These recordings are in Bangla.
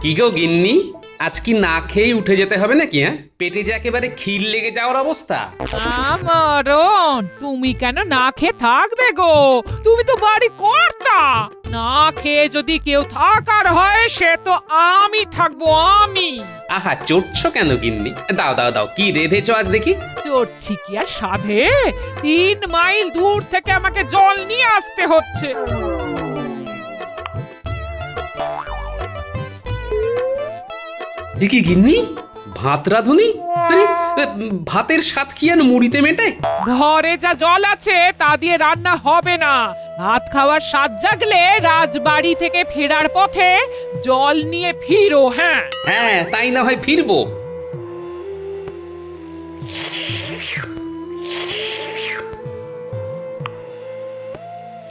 কি গো গিন্নি, আজ কি না খেয়ে উঠে যেতে হবে নাকি? হ্যাঁ, পেটে যে একেবারে ক্ষীর লেগে যাওয়ার অবস্থা। মরণ, তুমি কেন না খেয়ে থাকবে গো? তুমি তো বাড়ি কর্তা। না খেয়ে যদি কেউ থাকার হয় সে তো আমি থাকবো, আমি। আহা, চড়ছো কেন গিন্নি? দাও দাও দাও, কি রেধেছো আজ দেখি? চড়ছি কি আর সাধে? 3 মাইল দূর থেকে আমাকে জল নিয়ে আসতে হচ্ছে। এ কি গিন্নি, ভাত রাঁধুনি? আরে, ভাতের স্বাদ কি আর মুড়িতে মেটে? ঘরে যা জল আছে তা দিয়ে রান্না হবে না। ভাত খাওয়ার স্বাদ জাগলে রাজবাড়ি থেকে ফেরার পথে জল নিয়ে ফিরো। হ্যাঁ হ্যাঁ, তাই না হয় ফিরবো।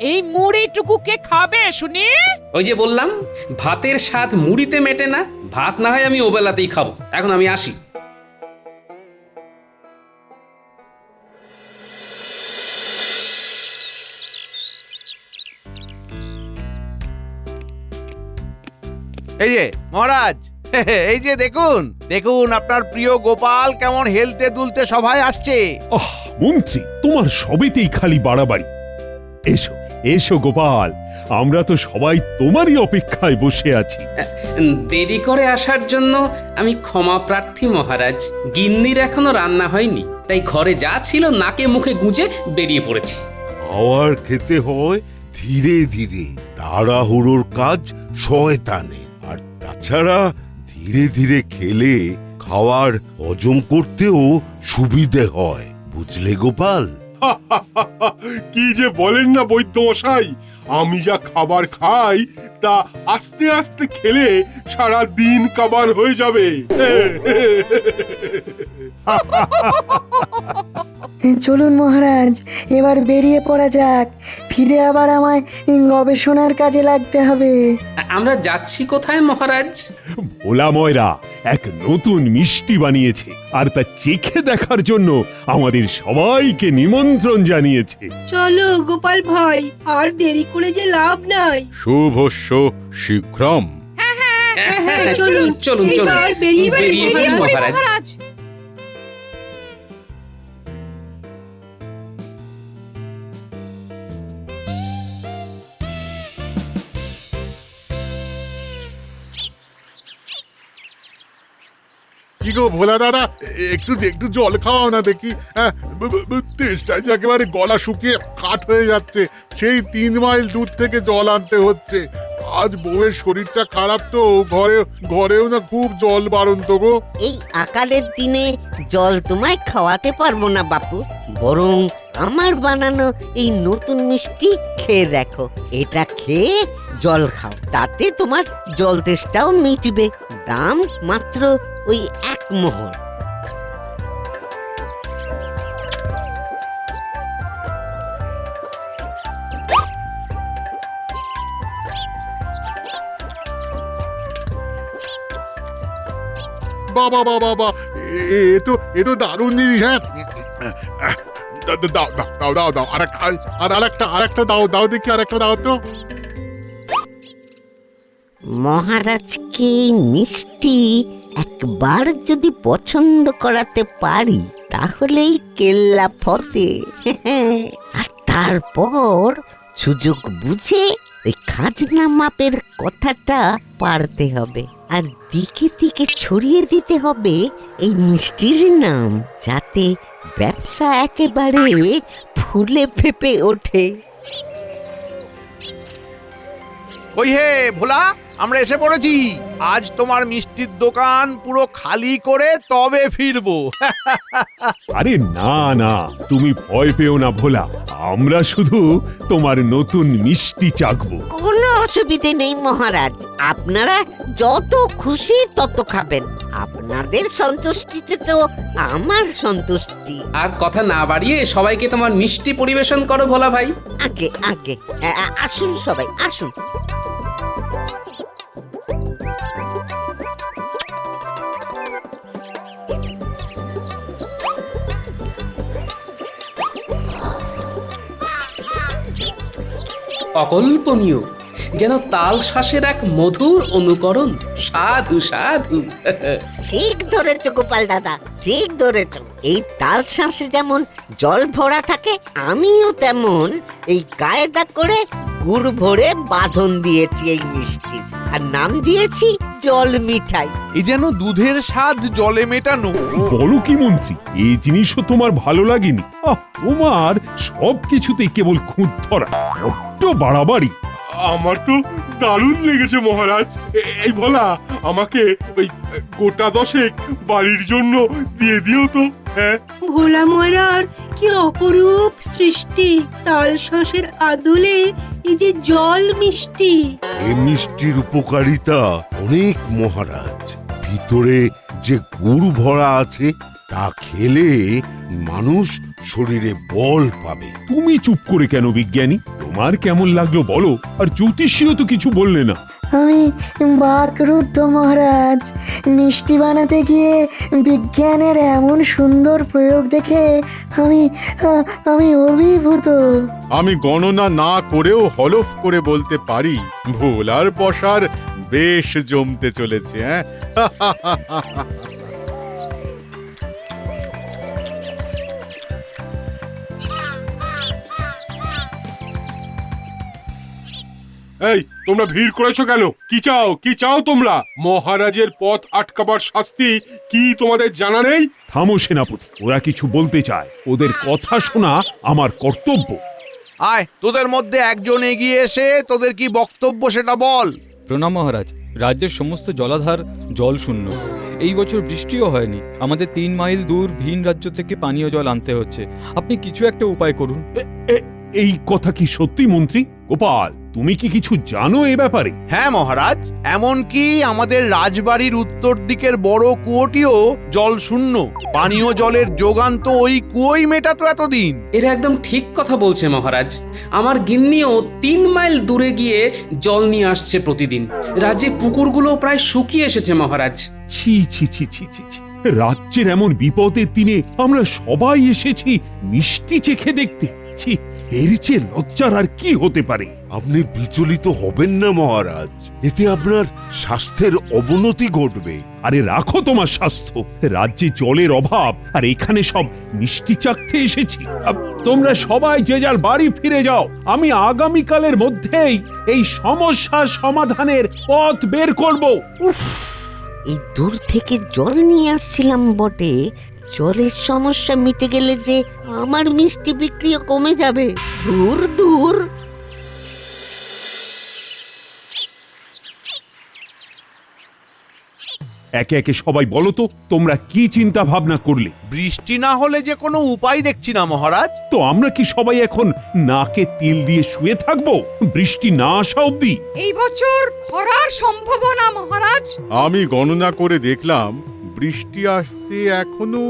এই মুড়িটুকু কে খাবে শুনি? ওই যে বললাম, ভাতের স্বাদ মুড়িতে মেটে না। ভাত না হয় আমি ওবেলাতেই খাবো। এখন আমি আসি। এই যে মহারাজ, এই যে দেখুন দেখুন আপনার প্রিয় গোপাল কেমন হেলতে দুলতে সভায় আসছে। আহ, মন্ত্রী, তোমার সবেতেই খালি বাড়াবাড়ি। এসো এসো গোপাল, আমরা তো সবাই তোমারই অপেক্ষায় বসে আছি। দেরি করে আসার জন্য আমি ক্ষমা প্রার্থী মহারাজ। গিন্নির এখনো রান্না হয়নি, তাই ঘরে যা ছিল নাকে মুখে গুঁজে বেরিয়ে পড়েছি। খাওয়ার খেতে হয় ধীরে ধীরে, তাড়াহুড়োর কাজ শয়তানে। আর তাছাড়া ধীরে ধীরে খেলে খাওয়ার হজম করতেও সুবিধে হয়, বুঝলে গোপাল? কি যে বলেন না বৈদ্য মশাই, আমি যা খাবার খাই তা আস্তে আস্তে খেলে সারা দিন কাবার হয়ে যাবে। চলুন মহারাজ, এবার বেরিয়ে পড়া যাক। ফিরে আবার আমায় গবেষণার কাজে লাগতে হবে। আমরা যাচ্ছি কোথায় মহারাজ? ভোলা ময়রা এক নতুন মিষ্টি বানিয়েছে, আর তা চেখে দেখার জন্য আমাদের সবাইকে নিমন্ত্রণ জানিয়েছে। চলো গোপাল ভাই, আর দেরি করে যে লাভ নাই। শুভস্য শীঘ্রম। হ্যাঁ, চলুন, চলুন চলুন, এবার বেরিয়ে বেরিয়ে পড়ি মহারাজ। কি গো ভোলা দাদা, একটু একটু জল খাওয়াও না দেখি। হ্যাঁ, তেষ্টায় যে একেবারে গলা শুকিয়ে কাঠ হয়ে যাচ্ছে। সেই 3 মাইল দূর থেকে জল আনতে হচ্ছে। আজ বউয়ের শরীরটা খারাপ তো, ঘরেও না খুব জল বারন্ত গো। এই আকালের দিনে জল তোমায় খাওয়াতে পারবো না বাপু, বরং আমার বানানো এই নতুন মিষ্টি খেয়ে দেখো। এটা খেয়ে জল খাও, তাতে তোমার জল তেষ্টাও মিটবে। দাম মাত্র ওই 1 মোহর। বাবা বাবা বাবা, এ তো দারুণ জিনিস। হ্যাঁ, দাও দাও দাও দাও দাও, আরেকটা দাও দেখি, আরেকটা দাও তো। মহারাজকে মিষ্টি একবার যদি পছন্দ করাতে পারি তাহলেই কেল্লা ফতে। আর তারপর সুযোগ বুঝে ওই খাজনা মাপের কথাটা পারতে হবে, আর দিকে দিকে ছড়িয়ে দিতে হবে এই মিষ্টির নাম, যাতে ব্যবসা একেবারে ফুলে ফেপে ওঠে। ওই হে ভোলা, আমরা এসে পড়েছি। আজ তোমার মিষ্টির দোকান পুরো খালি করে তবে ফিরবো। আরে না না, তুমি ভয় পেও না ভোলা, আমরা শুধু তোমার নতুন মিষ্টি চাখবো। কোনো অসুবিধে নেই মহারাজ, আপনারা যত খুশি তত খাবেন। আপনাদের সন্তুষ্টিতে তো আমার সন্তুষ্টি। আর কথা না বাড়িয়ে সবাইকে তোমার মিষ্টি পরিবেশন করো ভোলা ভাই। আগে আগে আসুন সবাই আসুন। অকল্পনীয়, যেন তাল শ্বাসের এক মধুর অনুকরণ। সাধু সাধু। ঠিক ধরেছ গোপাল দাদা, ঠিক ধরেছ। এই তাল শ্বাসে যেমন জল ভরা থাকে, আমিও তেমন এই কায়দা করে গুড় ভরে বাঁধন দিয়েছি এই মিষ্টি, আর নাম দিয়েছি জল মিঠাই। এই যেন দুধের স্বাদ জলে মেটানো। বলো কি মন্ত্রী, এই জিনিসও তোমার ভালো লাগেনি? তোমার সব কিছুতেই কেবল খুঁত ধরা, বড্ড বাড়াবাড়ি। আমার তো দারুণ লেগেছে মহারাজ। এই ভোলা, আমাকে ওই গোটা 10 বাড়ির জন্য দিয়ে দিও তো। হ্যাঁ, ভোলা মরার কি অপরূপ সৃষ্টি! তাল শাঁসের আদলে এই যে জল মিষ্টি। এই মিষ্টির উপকারিতা অনেক মহারাজ। ভিতরে যে গুড় ভরা আছে তা খেলে মানুষ শরীরে বল পাবে। তুমি চুপ করে কেন বিজ্ঞানী? তোমার কেমন লাগলো বলো। আর জ্যোতিষীও তো কিছু বললে না। আমি বাকরুদ্ধ মহারাজ। মিষ্টি বানাতে গিয়ে বিজ্ঞানের এমন সুন্দর প্রয়োগ দেখে আমি অভিভূত। আমি গণনা না করেও হলফ করে বলতে পারি, ভোলার বসার বেশ জমতে চলেছে। হ্যাঁ, এই তোমরা ভিড় করেছো কেন? কি চাও, কি চাও তোমরা? মহারাজের পথ আটকাবার শাস্তি কি তোমাদের জানা নেই? থামো সেনাপতি, ওরা কিছু বলতে চায়, ওদের কথা শোনা আমার কর্তব্য। আয়, তোদের মধ্যে একজন এগিয়ে এসে তোদের কি বক্তব্য সেটা বল। প্রণাম মহারাজ। রাজ্যের সমস্ত জলাধার জল শূন্য। এই বছর বৃষ্টিও হয়নি। আমাদের 3 মাইল দূর ভিন রাজ্য থেকে পানীয় জল আনতে হচ্ছে। আপনি কিছু একটা উপায় করুন। এই কথা কি সত্যি মন্ত্রী? গোপাল, তুমি কি কিছু জানো এ ব্যাপারে? হ্যাঁ মহারাজ, এমনকি আমাদের রাজবাড়ির উত্তর দিকের বড় কুয়োটিও জল শূন্য। পানীয় জলের যোগান তো ওই কুয়োই মেটাতো এতদিন। এরা একদম ঠিক কথা বলছে মহারাজ। আমার গিন্নিও 3 মাইল দূরে গিয়ে জল নিয়ে আসছে প্রতিদিন। রাজ্যে পুকুরগুলো প্রায় শুকিয়ে এসেছে মহারাজ। ছি ছি ছি ছি ছি ছি। রাজ্যের এমন বিপদের দিনে আমরা সবাই এসেছি মিষ্টি চেখে দেখতে। ছি, এর চেয়ে লজ্জার আর কি হতে পারে? আপনি বিচলিত হবেন না মহারাজ, এতে আপনার স্বাস্থ্যের অবনতি ঘটবে। আরে রাখো তোমার স্বাস্থ্য। রাজ্যে জলের অভাব, আর এখানে সব মিষ্টি চাখতে এসেছি। তোমরা সবাই যে যার বাড়ি ফিরে যাও। আমি আগামীকালের মধ্যেই এই সমস্যার সমাধানের পথ বের করব। এই দূর থেকে জল নিয়ে আসছিলাম বটে, জলের সমস্যা মিটে গেলে যে আমার মিষ্টি বিক্রিও কমে যাবে। দূর দূর। একে একে সবাই বলো তো, তোমরা কি চিন্তা ভাবনা করলে? বৃষ্টি না হলে যে কোনো উপায় দেখছি না মহারাজ। তো আমরা কি সবাই এখন নাকে তিল দিয়ে শুয়ে থাকবো বৃষ্টি না আসা অব্দি? এই বছর খরার সম্ভাবনা মহারাজ। আমি গণনা করে দেখলাম বৃষ্টি আসতে এখনো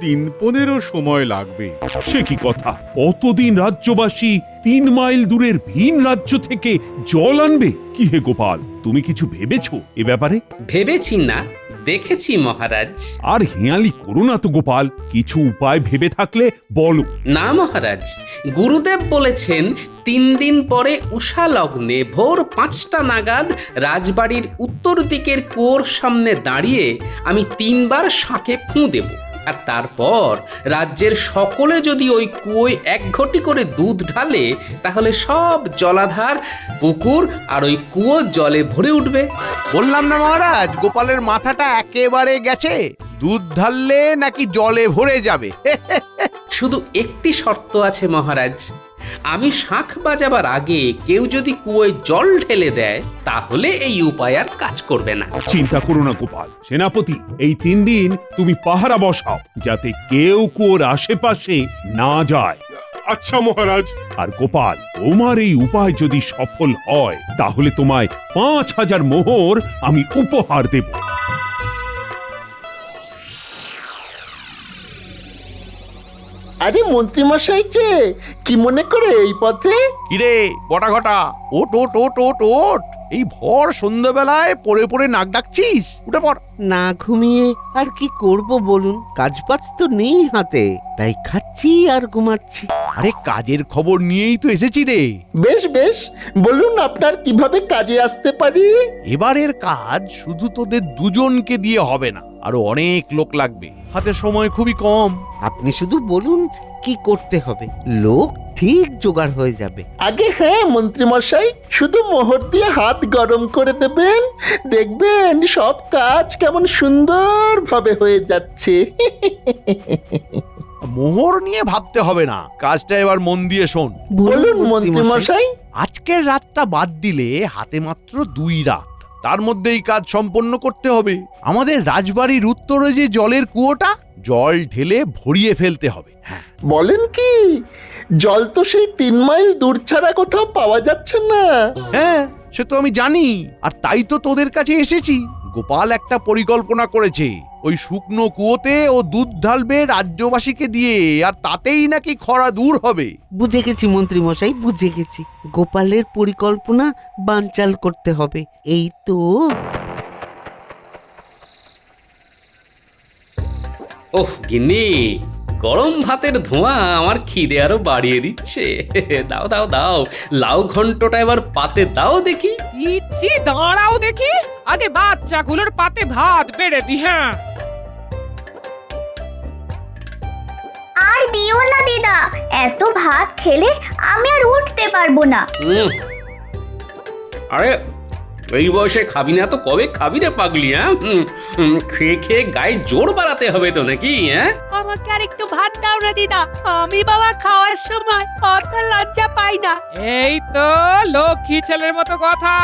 দিন 15 সময় লাগবে। সে কি কথা? কতদিন রাজ্যবাসী 3 মাইল দূরের ভিন রাজ্য থেকে জল আনবে? কি হে গোপাল, তুমি কিছু ভেবেছো এ ব্যাপারে? ভেবেছি না, দেখেছি মহারাজ। আর হেয়ালি করো না তো গোপাল, কিছু উপায় ভেবে থাকলে বলো। না মহারাজ, গুরুদেব বলেছেন 3 দিন পরে উষা লগ্নে ভোর 5টা নাগাদ রাজবাড়ির উত্তর দিকের কুয়োর সামনে দাঁড়িয়ে আমি 3 বার শাঁখে ফুঁ দেব। আর তারপর রাজ্যের সকলে যদি ওই কুয়োয় 1 ঘটি করে দুধ ঢালে, তাহলে সব জলাধার, পুকুর আর ওই কুয়ো জলে ভরে উঠবে। বললাম না মহারাজ, গোপালের মাথাটা একেবারে গেছে। দুধ ঢাললে নাকি জলে ভরে যাবে। শুধু একটি শর্ত আছে মহারাজ, আমি শাঁখ বাজাবার আগে কেউ যদি কুয়োয় জল ঢেলে দেয়, তাহলে এই উপায় আর কাজ করবে না। চিন্তা করো না গোপাল। সেনাপতি, এই 3 দিন তুমি পাহারা বসাও, যাতে কেউ কুয়োর আশেপাশে না যায়। আচ্ছা মহারাজ। আর গোপাল, তোমার এই উপায় যদি সফল হয়, তাহলে তোমায় 5000 মোহর আমি উপহার দেব। আরে মন্ত্রী মশাই যে কি মনে করে এই পথে? কিরে বটা ঘটা, ওট ওট ওট ওট ওট। এই ভর সন্ধ্যাবেলায় পড়ে পড়ে নাক ডাকছিস? উঠে পড়। না ঘুমিয়ে আর কি করব বলুন? কাজবাজ তো নেই হাতে, তাই খাচ্ছি আর ঘুমাচ্ছি। আরে কাজের খবর নিয়েই তো এসেছি রে। বেশ বেশ, বলুন আপনার কিভাবে কাজে আসতে পারি। এবারের কাজ শুধু তোদের দুজনকে দিয়ে হবে না, আরো অনেক লোক লাগবে, হাতে সময় খুবই কম। আপনি শুধু বলুন কি করতে হবে, লোক ঠিক জোগাড় হয়ে যাবে। আগে হ্যাঁ মন্ত্রী মশাই, শুধু মোহর দিয়ে হাত গরম করে দেবেন, দেখবেন সব কাজ কেমন সুন্দরভাবে হয়ে যাচ্ছে। মোহর নিয়ে ভাবতে হবে না, কাজটা এবার মন দিয়ে শোন। বলুন মন্ত্রী মশাই। আজকের রাতটা বাদ দিলে হাতে মাত্র 2 রাত, তার মধ্যেই কাজ সম্পন্ন করতে হবে। আমাদের রাজবাড়ির উত্তরে যে জলের কুয়োটা, জল ঢেলে ভরিয়ে ফেলতে হবে। হ্যাঁ, বলেন কি, জল তো সেই 3 মাইল দূর ছাড়া কোথাও পাওয়া যাচ্ছে না। হ্যাঁ সে তো আমি জানি, আর তাই তো তোদের কাছে এসেছি। গোপাল একটা পরিকল্পনা করেছে, ওই শুকনো কুয়োতে ও দুধ ঢালবে রাজ্যবাসীকে দিয়ে, আর তাতেই নাকি খরা দূর হবে। বুঝে গেছি মন্ত্রী মশাই, বুঝে গেছি। গোপালের পরিকল্পনা বানচাল করতে হবে, এই তো। ওফ গিন্নি, গরম ভাতের ধোঁয়া আমার খিদে আরো বাড়িয়ে দিচ্ছে। দাও দাও দাও, লাউ ঘন্টটা এবার পাতে দাও দেখি। ইচ্ছি, দাঁড়াও দেখি, আগে বাচ্চাগুলোর পাতে ভাত বেড়ে দি। হ্যাঁ, আর দিও না দিদা, এত ভাত খেলে আমি আর উঠতে পারবো না। আরে এই বয়সে খাবি না তো কবে খাবি রে পাগলি? হ্যাঁ, খেয়ে খেয়ে গায়ে জোর বাড়াতে হবে তো নাকি? হ্যাঁ, আমাকে আর একটু ভাত দাও না দিদা, আমি বাবা খাওয়ার সময় অত লজ্জা পাই না। এই তো লক্ষ্মী ছেলের মতো কথা।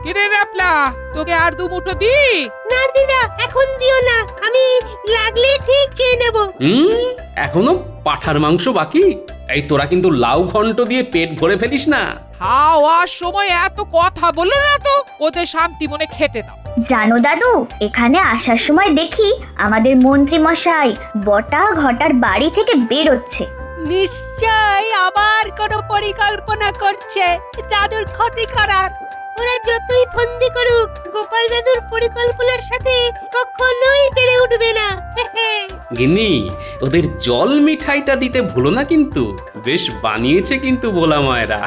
কিরে রাপলা, তোকে আর 2 মুঠো দি? না দিদা, এখন দিও না, আমি লাগলে ঠিক চেয়ে নেব। এখনো পাঠার মাংস বাকি। এই তোরা কিন্তু লাউ ঘন্ট দিয়ে পেট ভরে ফেলিস না। খাওয়ার সময় এত কথা বলো না তো, ওদের শান্তি মনে খেতে দাও। জানো দাদু, এখানে আসার সময় দেখি আমাদের মন্ত্রী মশাই বটা ঘটার বাড়ি থেকে বেরোচ্ছে। নিশ্চয় আবার কোনো পরিকল্পনা করছে দাদুর ক্ষতি করার। ওরা যতই ফন্দি করুক, গোপাল দাদুর পরিকল্পনার সাথে কখনোই পেরে উঠবে না। গিন্নি, ওদের জল মিঠাইটা দিতে ভুলো না কিন্তু, বেশ বানিয়েছে কিন্তু ভোলা মায়েরা।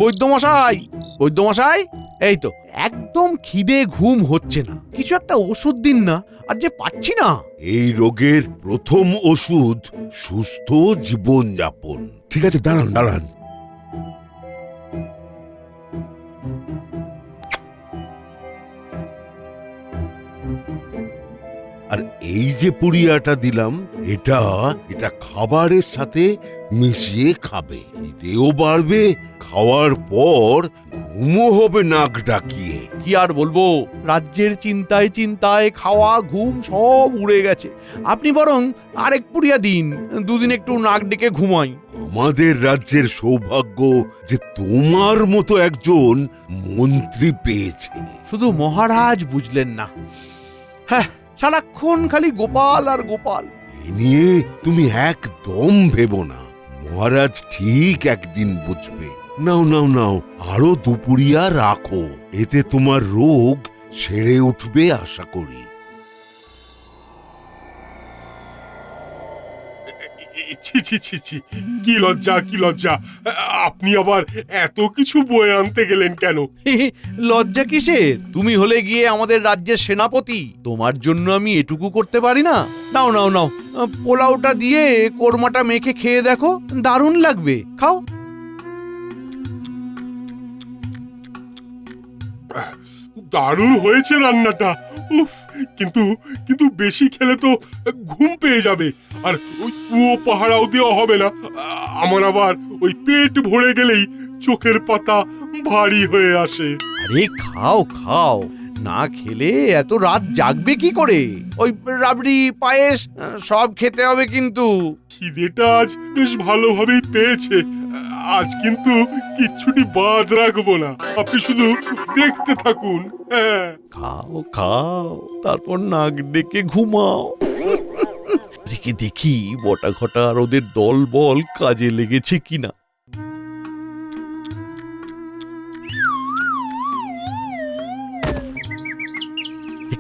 বৈদ্যমশাই, বৈদ্যমশাই, এই তো একদম খিদে ঘুম হচ্ছে না, কিছু একটা ওষুধ দিন না, আর যে পাচ্ছি না। এই রোগের প্রথম ওষুধ সুস্থ জীবনযাপন। ঠিক আছে, দাঁড়ান দাঁড়ান। আর এই যে পুড়িয়াটা দিলাম, এটা এটা খাবারের সাথে মিশিয়ে খাবে, খিদেও বাড়বে, খাওয়ার পর ঘুমও হবে নাক ডাকিয়ে। কি আর বলবো, রাজ্যের চিন্তায় চিন্তায় খাওয়া ঘুম সব উড়ে গেছে। আপনি বরং আরেক পুড়িয়া দিন, 2 দিন একটু নাক ডেকে ঘুমাই। আমাদের রাজ্যের সৌভাগ্য যে তোমার মতো একজন মন্ত্রী পেয়েছে। শুধু মহারাজ বুঝলেন না। হ্যাঁ, সারাক্ষণ খালি গোপাল আর গোপাল। এ নিয়ে তুমি একদম ভেবো না, মহারাজ ঠিক একদিন বুঝবে। নাও নাও নাও, আরো 2 পুড়িয়া রাখো, এতে তোমার রোগ সেরে উঠবে আশা করি। ছি ছি ছি ছি, কি লজ্জা কি লজ্জা! আপনি আবার এত কিছু বয়ে আনতে গেলেন কেন? লজ্জা কিসের? তুমি হলে গিয়ে আমাদের রাজ্যের সেনাপতি, তোমার জন্য আমি এটুকু করতে পারি না? নাও নাও নাও, পোলাওটা দিয়ে কোরমাটা মেখে খেয়ে দেখো, দারুণ লাগবে, খাও। দারুণ হয়েছে রান্নাটা। উফ, কিন্তু কিন্তু বেশি খেলে তো ঘুম পেয়ে যাবে, আর ওই কুয়ো পাহারাও দেওয়া হবে না। আমার আবার ওই পেট ভরে গেলেই চোখের পাতা ভারী হয়ে আসে। আরে খাও খাও, না খেলে এত রাত জাগবে কি করে? ওই রাবড়ি পায়েস সব খেতে হবে কিন্তু। খিদেটা আজ বেশ ভালোভাবেই পেয়েছে, আজ কিন্তু কিচ্ছুটি বাদ রাখবো না। আপনি শুধু দেখতে থাকুন। হ্যাঁ, খাও খাও, তারপর নাক ডেকে ঘুমাও। থেকে দেখি বটা ঘটা আর ওদের দল বল কাজে লেগেছে কিনা।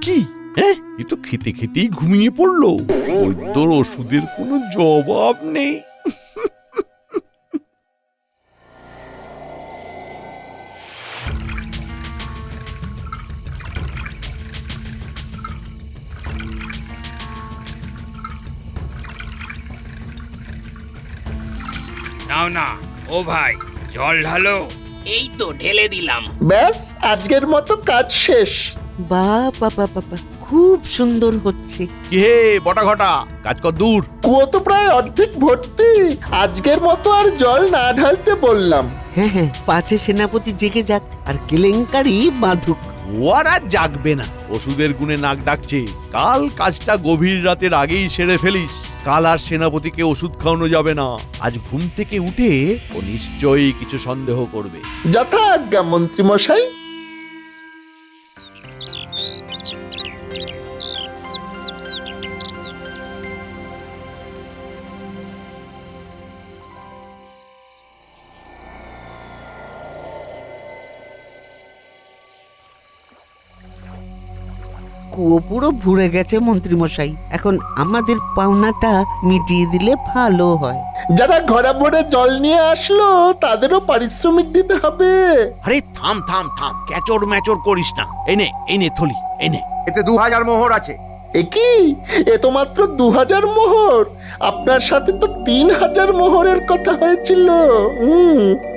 কি হ্যাঁ, এ তো খেতে খেতেই ঘুমিয়ে পড়লো। বৈদ্যর ওষুধের কোনো জবাব নেই। নাও না ও ভাই, জল ঢালো। এই তো ঢেলে দিলাম। ব্যাস আজকের মতো কাজ শেষ। বাবা বাবা, খুব সুন্দর হচ্ছে। কি হে বটা ঘটা, কাজ কর দূর। কুয়ো তো প্রায় অর্ধেক ভর্তি। আজকের মতো আর জল না ঢালতে বললাম। হ্যাঁ হ্যাঁ, পাছে সেনাপতি জেগে যাক আর কেলেঙ্কারি বাঁধুক। ও আর জাগবে না, ওষুধের গুণে নাক ডাকছে। কাল কাজটা গভীর রাতের আগেই সেরে ফেলিস। কাল আর সেনাপতিকে ওষুধ খাওয়ানো যাবে না। আজ ঘুম থেকে উঠে ও নিশ্চয়ই কিছু সন্দেহ করবে। যথা আজ্ঞা মন্ত্রী মশাই। কুয়ো পুরো ভরে গেছে মন্ত্রী মশাই। এখন আমাদের পাওনাটা মিটিয়ে দিলে ভালো হয়। যারা ঘরে ভরে জল নিয়ে আসলো তাদেরও পারিশ্রমিক দিতে হবে। আরে থাম থাম থাম, ক্যাচর ম্যাচর করিস না। এই নে থলি, এই নে। এতে 2000 মোহর আছে। এ কি, এ তো মাত্র 2000 মোহর। আপনার সাথে তো 3000 মোহরের কথা হয়েছিল।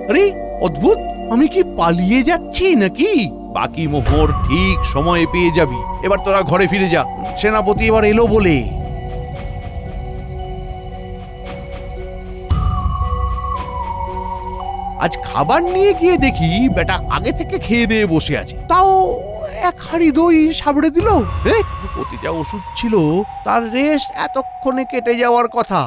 আরে অদ্ভুত, আমি কি পালিয়ে যাচ্ছি নাকি? বাকি মোহর ঠিক সময়ে পেয়ে যাবি। এবার তোরা ঘরে ফিরে যা, সেনাপতি এবার এলো বলে। আজ খাবার নিয়ে গিয়ে দেখি বেটা আগে থেকে খেয়ে দিয়ে বসে আছে, তাও এক হাঁড়ি দই সাবড়ে দিল। ওতে যা ওষুধ ছিল তার রেশ এতক্ষণে কেটে যাওয়ার কথা।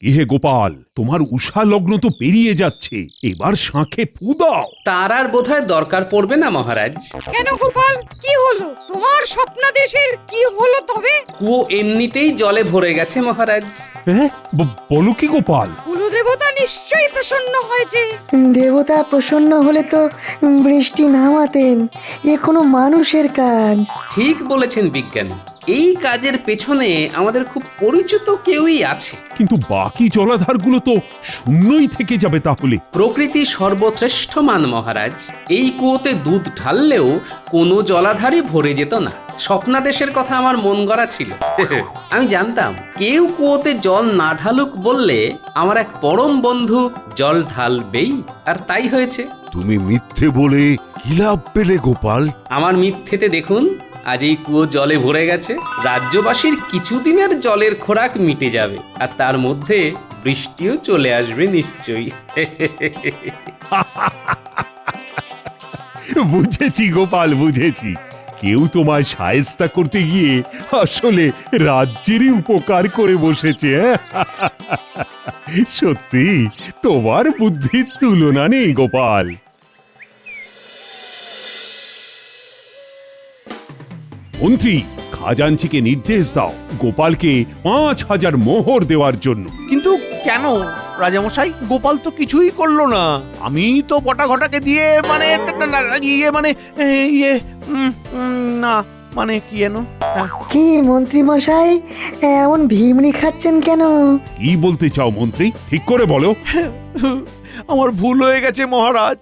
ইহে গোপাল, তোমার উষা লগ্ন তো পেরিয়ে যাচ্ছে, এবার শাঁখে ফু দাও। তার আর বোধহয় দরকার পড়বে না মহারাজ। কেন গোপাল, কি হলো তোমার স্বপ্নাদেশের? কি হলো তবে? কুয়ো এমনিতেই জলে ভরে গেছে মহারাজ। বলো কি গোপাল? কুলদেবতা নিশ্চয়ই প্রসন্ন হয়েছে। দেবতা প্রসন্ন হলে তো বৃষ্টি নামাতেন। এ কোনো মানুষের কাজ। ঠিক বলেছেন বিজ্ঞানী। এই কাজের পেছনে আমাদের খুব পরিচিত কেউই আছে। কিন্তু বাকি জলাধারগুলো তো শূন্যই থেকে যাবে তাহলে। প্রকৃতি সর্বশ্রেষ্ঠ মান মহারাজ। এই কুয়োতে দুধ ঢাললেও কোনো জলাধারই ভরে যেত না। স্বপ্নাদেশের কথা আমার মন গড়া ছিল। আমি জানতাম কেউ কুয়োতে জল না ঢালুক বললে আমার এক পরম বন্ধু জল ঢালবেই, আর তাই হয়েছে। তুমি মিথ্যে বলে কি লাভ পেলে গোপাল? আমার মিথ্যেতে দেখুন, আজ এই কুয়ো জলে ভরে গেছে। রাজ্যবাসীর কিছুদিনের জলের খোরাক মিটে যাবে, আর তার মধ্যে বৃষ্টিও চলে আসবে নিশ্চয়ই। বুঝেছি গোপাল, বুঝেছি। কেউ তোমায় শায়েস্তা করতে গিয়ে আসলে রাজ্যেরই উপকার করে বসেছে। সত্যি তোমার বুদ্ধির তুলনা নেই গোপাল। মন্ত্রী, খাজাঞ্চিকে নির্দেশ দাও গোপালকে 5000 মোহর দেওয়ার জন্য। কিন্তু কেন রাজামশাই? গোপাল তো কিছুই করলো না। আমি তো বটা ঘটাকে দিয়ে না মানে কি এনো। কি মন্ত্রী মশাই, এমন ভিমড়ি খাচ্ছেন কেন? কি বলতে চাও মন্ত্রী, ঠিক করে বলো। আমার ভুল হয়ে গেছে মহারাজ।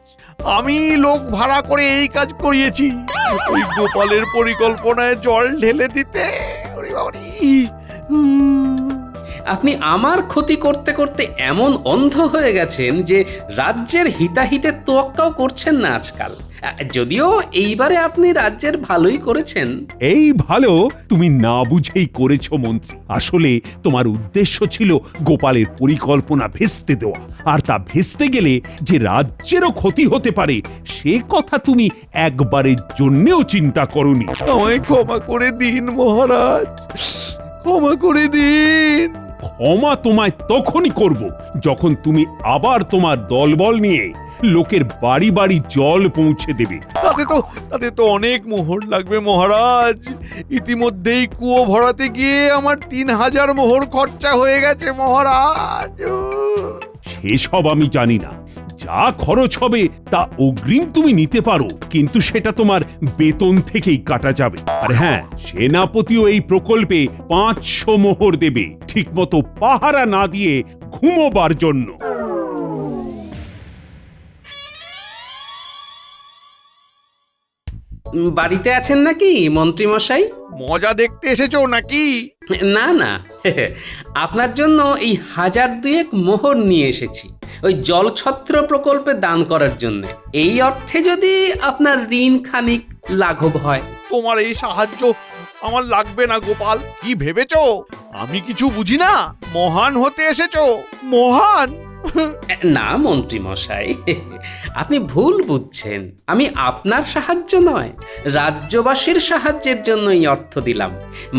আমি লোক ভাড়া করে এই কাজ করিয়েছি, ওই গোপালের পরিকল্পনায় জল ঢেলে দিতে। আপনি আমার ক্ষতি করতে করতে এমন অন্ধ হয়ে গেছেন যে রাজ্যের হিতাহিতে তোয়াক্কাও করছেন না আজকাল। যদিও এইবারে আপনি রাজ্যের ভালোই করেছেন। এই ভালো তুমি না বুঝেই করেছো মন্ত্রী। আসলে তোমার উদ্দেশ্য ছিল গোপালের পরিকল্পনা ভেস্তে দেওয়া, আর তা ভেস্তে গেলে যে রাজ্যেরও ক্ষতি হতে পারে সে কথা তুমি একবারের জন্যেও চিন্তা করোনি। আমায় ক্ষমা করে দিন মহারাজ, ক্ষমা করে দিন। ক্ষমা তোমায় তখনই করব যখন তুমি আবার তোমার দলবল নিয়ে লোকের বাড়ি বাড়ি জল পৌঁছে দেবে। তাতে তো অনেক মোহর লাগবে মহারাজ। ইতিমধ্যেই কুয়ো ভরাতে গিয়ে আমার 3000 মোহর খরচা হয়ে গেছে মহারাজ। সেসব আমি জানি না। যা খরচ হবে তা অগ্রিম তুমি নিতে পারো, কিন্তু সেটা তোমার বেতন থেকেই কাটা যাবে। আর হ্যাঁ, সেনাপতিও এই প্রকল্পে 500 মোহর দেবে, ঠিকমতো পাহারা না দিয়ে ঘুমোবার জন্য। বাড়িতে আছেন নাকি মন্ত্রী মশাই? মজা দেখতে এসেছো নাকি? না না, আপনার জন্য এই 1002 মোহর নিয়ে এসেছি, ওই জলছত্র প্রকল্পে দান করার জন্য। এই অর্থে যদি আপনার ঋণ খানিক লাঘব হয়। তোমার এই সাহায্য আমার লাগবে না গোপাল। কি ভেবেছো আমি কিছু বুঝি না? মহান হতে এসেছো? মহান? না মন্ত্রী মশাই, আপনি ভুল বুঝছেন। আমি আপনার সাহায্য নয়, রাজ্যবাসীর সাহায্যের জন্য এই অর্থ দিলাম।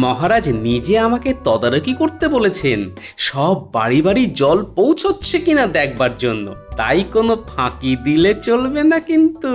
মহারাজ নিজে আমাকে তদারকি করতে বলেছেন, সব বাড়ি বাড়ি জল পৌঁছচ্ছে কিনা দেখবার জন্য। তাই কোনো ফাঁকি দিলে চলবে না কিন্তু।